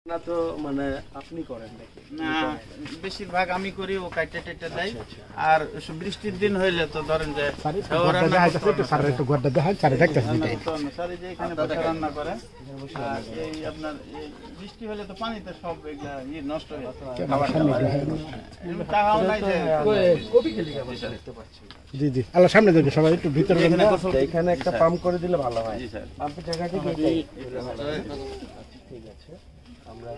না তো মানে আপনি করেন নাকি? না, বেশিরভাগ আমি করি, ও কাটে টেটে দেয়। আর বৃষ্টির দিন হইলে তো ধরেন যে রান্না করে, এই আপনার বৃষ্টি হলে তো পানিতে সব এগুলা নষ্ট হয়ে জি জি, আল্লাহ সামনে দেখবে সবাই একটু ভিতরে। এখানে একটা পাম্প করে দিলে ভালো হয়। পাম্পের জায়গাটা ঠিক আছে। আমরা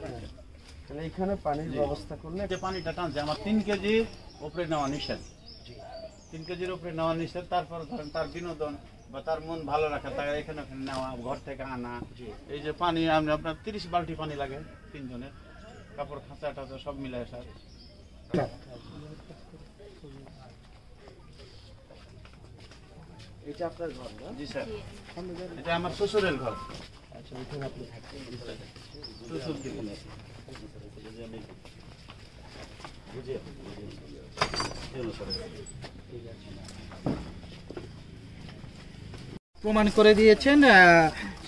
এখানে পানির ব্যবস্থা করলে যে পানিটা টানছে আমার 3 কেজি উপরে নেওয়া নিষেধ, 3 কেজির উপরে নেওয়া নিষেধ। তারপর ধরেন তার বিনোদন বা তার মন ভালো রাখা, তার এখানে ওখানে নেওয়া, ঘর থেকে আনা। এই যে পানি আপনার 30 বালতি পানি লাগে 3 জনের, কাপড় খাঁচা টাচা সব মিলায় স্যার। এটা আপনার ঘর না? জি স্যার, এটা আমার শ্বশুরের ঘর। আচ্ছা, এখানে আপনি থাকেন? শ্বশুর দিকে প্রমাণ করে দিয়েছেন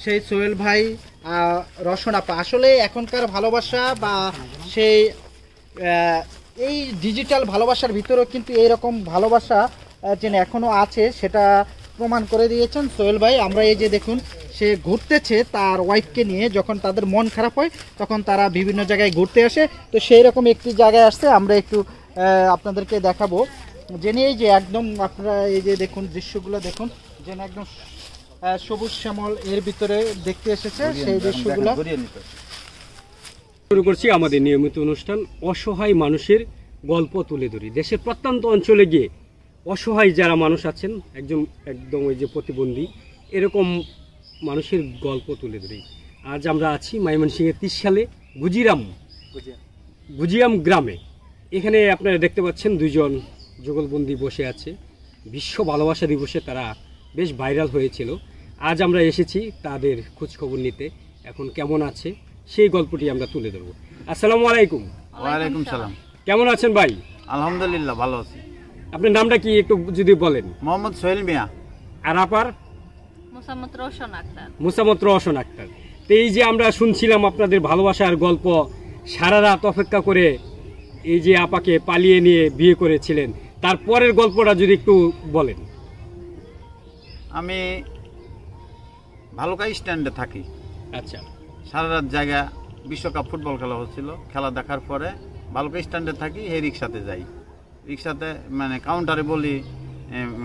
সেই সোহেল ভাই, রসনা আপা। আসলে এখনকার ভালোবাসা বা সেই এই ডিজিটাল ভালোবাসার ভিতরেও কিন্তু এইরকম ভালোবাসা যে এখনও আছে সেটা প্রমাণ করে দিয়েছেন সোহেল ভাই। আমরা এই যে দেখুন, সে ঘুরতেছে তার ওয়াইফকে নিয়ে, যখন তাদের মন খারাপ হয় তখন তারা বিভিন্ন জায়গায় ঘুরতে আসে। তো সেই রকম একটি জায়গায় আসছে, আমরা একটু আপনাদেরকে দেখাবো। জেনে এই যে একদম আপনারা এই যে দেখুন দৃশ্যগুলো দেখুন, যেন একদম সবুজ শ্যামল এর ভিতরে দেখতে এসেছে সেই দৃশ্যগুলো। শুরু করছি আমাদের নিয়মিত অনুষ্ঠান অসহায় মানুষের গল্প তুলে ধরি। দেশের প্রত্যন্ত অঞ্চলে গিয়ে অসহায় যারা মানুষ আছেন, একদম ওই যে প্রতিবন্ধী, এরকম মানুষের গল্প তুলে ধরি। আজ আমরা আছি ময়মনসিংহের 30 সালে গুজিয়াম গ্রামে। এখানে আপনারা দেখতে পাচ্ছেন দুইজন যুগলবন্দি বসে আছে। বিশ্ব ভালোবাসা দিবসে তারা বেশ ভাইরাল হয়েছিল। আজ আমরা এসেছি তাদের খোঁজখবর নিতে, এখন কেমন আছে সেই গল্পটি আমরা তুলে ধরবো। আসসালামু আলাইকুম। ওয়ালাইকুম সালাম। কেমন আছেন ভাই? আলহামদুলিল্লাহ, ভালো আছি। আপনার নামটা কি একটু যদি বলেন? মোহাম্মদ সোহেল মিয়া। আর আপার? মুসাম্মদ রওশন আক্তার। তো এই যে আমরা শুনছিলাম আপনাদের ভালোবাসার গল্প, সারা রাত অপেক্ষা করে এই যে আপাকে পালিয়ে নিয়ে বিয়ে করেছিলেন, তারপরের গল্পটা যদি একটু বলেন। আমি ভালুকা স্ট্যান্ডে থাকি। আচ্ছা। সারা রাত জায়গা বিশ্বকাপ ফুটবল খেলা হচ্ছিল, খেলা দেখার পরে ভালুকা স্ট্যান্ডে থাকি, এই রিক্সাতে যাই। রিক্সাতে মানে কাউন্টারে বলি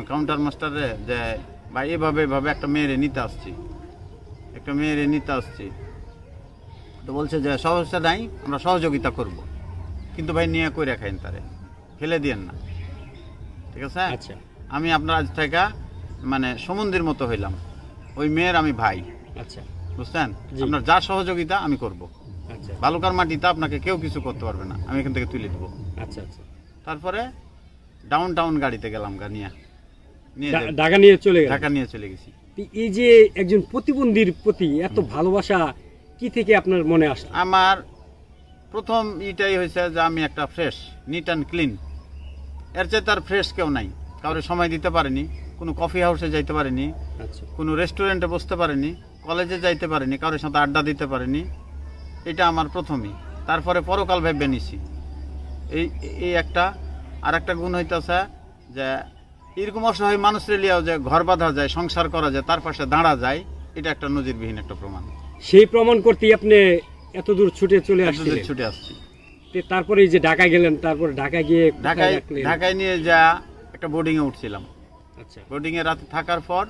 কাউন্টার মাস্টারে যে ভাই এভাবে একটা মেয়েরে নিতে আসছি, তো বলছে যে সমস্যা নাই, আমরা সহযোগিতা করব, কিন্তু ভাই নিয়ে কইরা খাইন, তারে ফেলে দিয়েন না, ঠিক আছে? আচ্ছা। আমি আপনার আজ থেকে মানে সমুদ্রের মতো হইলাম, ওই মেয়ের আমি ভাই। আচ্ছা, বুঝছেন? আপনার যা সহযোগিতা আমি করব। আচ্ছা। বালুকার মাটিতে আপনাকে কেউ কিছু করতে পারবে না, আমি এখান থেকে তুলে দেবো। আচ্ছা আচ্ছা। তারপরে ডাউন টাউন গাড়িতে গেলাম, ঢাকা নিয়ে চলে গেছি। এই যে একজন প্রতিবন্ধীর প্রতি এত ভালোবাসা কি থেকে আপনার মনে আসলো? আমার প্রথম এটাই হয়েছে যে আমি একটা ফ্রেশ, নিট অ্যান্ড ক্লিন, এর চেয়ে তার ফ্রেশ কেউ নাই। কাউরে সময় দিতে পারেনি, কোনো কফি হাউসে যাইতে পারেনি, কোনো রেস্টুরেন্টে বসতে পারেনি, কলেজে যাইতে পারেনি, কারোর সাথে আড্ডা দিতে পারেনি। এটা আমার প্রথমই। তারপরে পরকাল ভেবে নিছি। এই একটা আর একটা গুণ হইতেছে যে এরকম অসহায় মানুষের লিয়াও যে ঘর বাঁধা যায়, সংসার করা যায়, তার পাশে দাঁড়া যায়, এটা একটা নজিরবিহীন একটা প্রমাণ। সেই প্রমাণ করতে আপনি এত দূর ছুটে চলে আসছিলেন? ছুটে আসছি। তারপরে যে ঢাকায় গেলেন, তারপর ঢাকায় গিয়ে ঢাকায় নিয়ে যা একটা বোর্ডিংয়ে উঠছিলাম। আচ্ছা। বোর্ডিংয়ে রাতে থাকার পর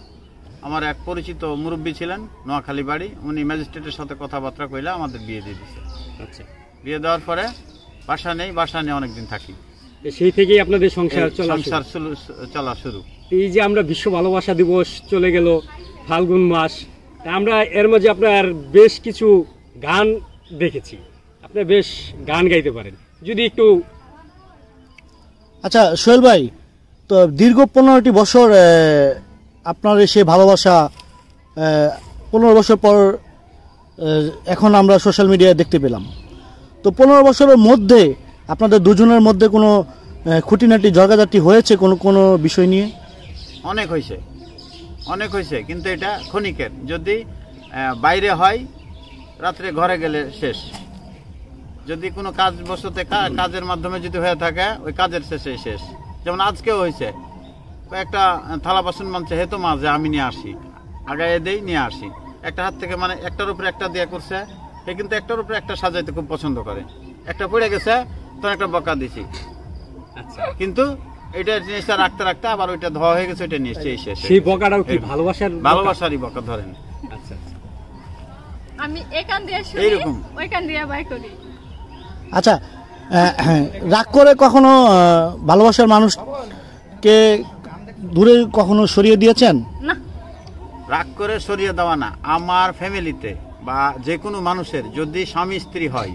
আমার এক পরিচিত মুরব্বী ছিলেন, নোয়াখালী বাড়ি, উনি ম্যাজিস্ট্রেটের সাথে কথাবার্তা কইলা আমাদের বিয়ে দিয়ে দিচ্ছে। আচ্ছা। বিয়ে দেওয়ার পরে বাসা নিয়ে অনেকদিন থাকি। সেই থেকেই আপনাদের সংসার চলা শুরু। এই যে আমরা বিশ্ব ভালোবাসা দিবস চলে গেল, ফাল্গুন মাস, আমরা এর মাঝে আপনার বেশ কিছু গান দেখেছি, আপনি বেশ গান গাইতে পারেন, যদি একটু। আচ্ছা সোহেল ভাই, তো দীর্ঘ 15টি বছর আপনার সে ভালোবাসা, 15 বছর পর এখন আমরা সোশ্যাল মিডিয়ায় দেখতে পেলাম। তো 15 বছরের মধ্যে আপনাদের দুজনের মধ্যে কোনো খুঁটিনাটি ঝগড়াঝাটি হয়েছে কোনো বিষয় নিয়ে? অনেক হয়েছে, কিন্তু এটা ক্ষণিকের। যদি বাইরে হয়, রাত্রে ঘরে গেলে শেষ। যদি কোনো কাজ বসতে কাজের মাধ্যমে যদি হয়ে থাকে ওই কাজের শেষে শেষ। যেমন আজকেও হয়েছে, একটা থালা বাসন মানছে হেতো মাঝে আমি নিয়ে আসি, আগায় দেই নিয়ে আসি, একটা হাত থেকে মানে একটার উপরে একটা দিয়ে করছে, সে কিন্তু একটার উপরে একটা সাজাইতে খুব পছন্দ করে, একটা পড়ে গেছে তখন একটা বকা দিছি, আচ্ছা, কিন্তু এটা জিনিসটা রাখতে রাখতে আবার ওইটা ধোয়া হয়ে গেছে, ওইটা নিশ্চয়ই শেষ। সেই বকাটাও কি ভালোবাসার বকা? ভালোবাসারই বকা ধরেন। আচ্ছা আচ্ছা। আমি এখান দিয়ে শুনি, এইরকম। ওইখান দিয়ে বাই করি। আচ্ছা, রাগ করে কখনো ভালোবাসার মানুষকে দূরে কখনো সরিয়ে দিয়েছেন? না, রাগ করে সরিয়ে দেওয়া না। আমার ফ্যামিলিতে বা যে কোনো মানুষের যদি স্বামী স্ত্রী হয়,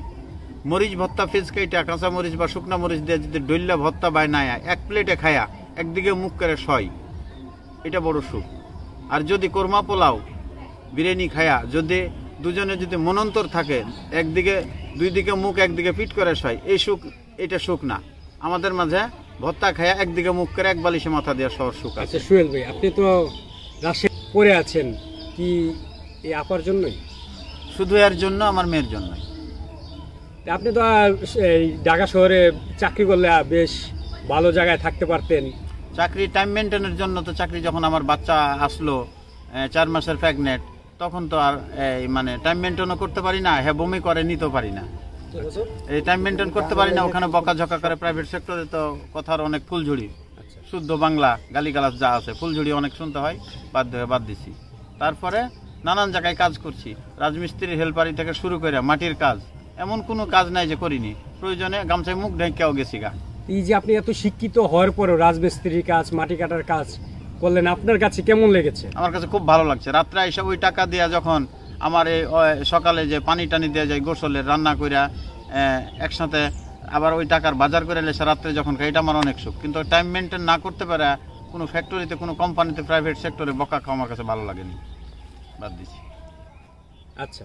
মরিচ ভর্তা ফেজকাইটা কাঁচা মরিচ বা শুকনা মরিচ দিয়ে যদি ডইল্লা ভর্তা বানায় এক প্লেটে খায়া একদিকে মুখ করে সয়, এটা বড় সুখ। আর যদি কোরমা পোলাও বিরিয়ানি খায়া যদি দুজনে যদি মনন্তর থাকে, একদিকে দুই দিকে মুখ একদিকে পিট করে সয়, এই সুখ, এটা সুখ না। আমাদের মাঝে ভর্তা খায়া একদিকে মুখ করে এক বালিশে মাথা দেওয়া শহর সুখ আছে। আচ্ছা সোহেল ভাই, আপনি তো রাজশাহী পড়ে আছেন, কি এই আপার জন্যই? শুধু এর জন্য, আমার মেয়ের জন্য। তা আপনি তো এই ঢাকা শহরে চাকরি করলে বেশ ভালো জায়গায় থাকতে পারতেন। চাকরি টাইম মেনটেনের জন্য তো, চাকরি যখন আমার বাচ্চা আসলো 4 মাসের প্রেগনেন্ট, তখন তো আর মানে টাইম মেনটেনও করতে পারি না, হ্যাঁ বমি করে নিতেও পারি না, এই টাইম মেনটেন করতে পারি না। ওখানে বকাঝকা করে, প্রাইভেট সেক্টরে তো কথার অনেক ফুলঝুড়ি, শুদ্ধ বাংলা গালিগালাজ যা আছে ফুলঝুড়ি অনেক শুনতে হয়, বাধ্য হয়ে বাদ দিছি। তারপরে নানান জায়গায় কাজ করছি, রাজমিস্ত্রির হেল্পারি থেকে শুরু করে মাটির কাজ, এমন কোনো কাজ নাই যে করিনি, প্রয়োজনে গামছায় মুখ ঢেকেও গেছি গা। এই যে আপনি এত শিক্ষিত হওয়ার পরেও রাজমিস্ত্রির কাজ, মাটি কাটার কাজ করলেন, আপনার কাছে কেমন লেগেছে? আমার কাছে খুব ভালো লাগছে। রাত্রে এসে ওই টাকা দিয়া যখন আমার এই সকালে যে পানি টানি দেওয়া যায় গোসলের, রান্না কইরা একসাথে আবার ওই টাকার বাজার করে এসে রাত্রে যখন খাই, এটা আমার অনেক সুখ। কিন্তু টাইম মেনটেন না করতে পারে কোনো ফ্যাক্টরিতে, কোনো কোম্পানিতে, প্রাইভেট সেক্টরে বকা খাওয়া আমার কাছে ভালো লাগেনি, বাদ দিছি। আচ্ছা।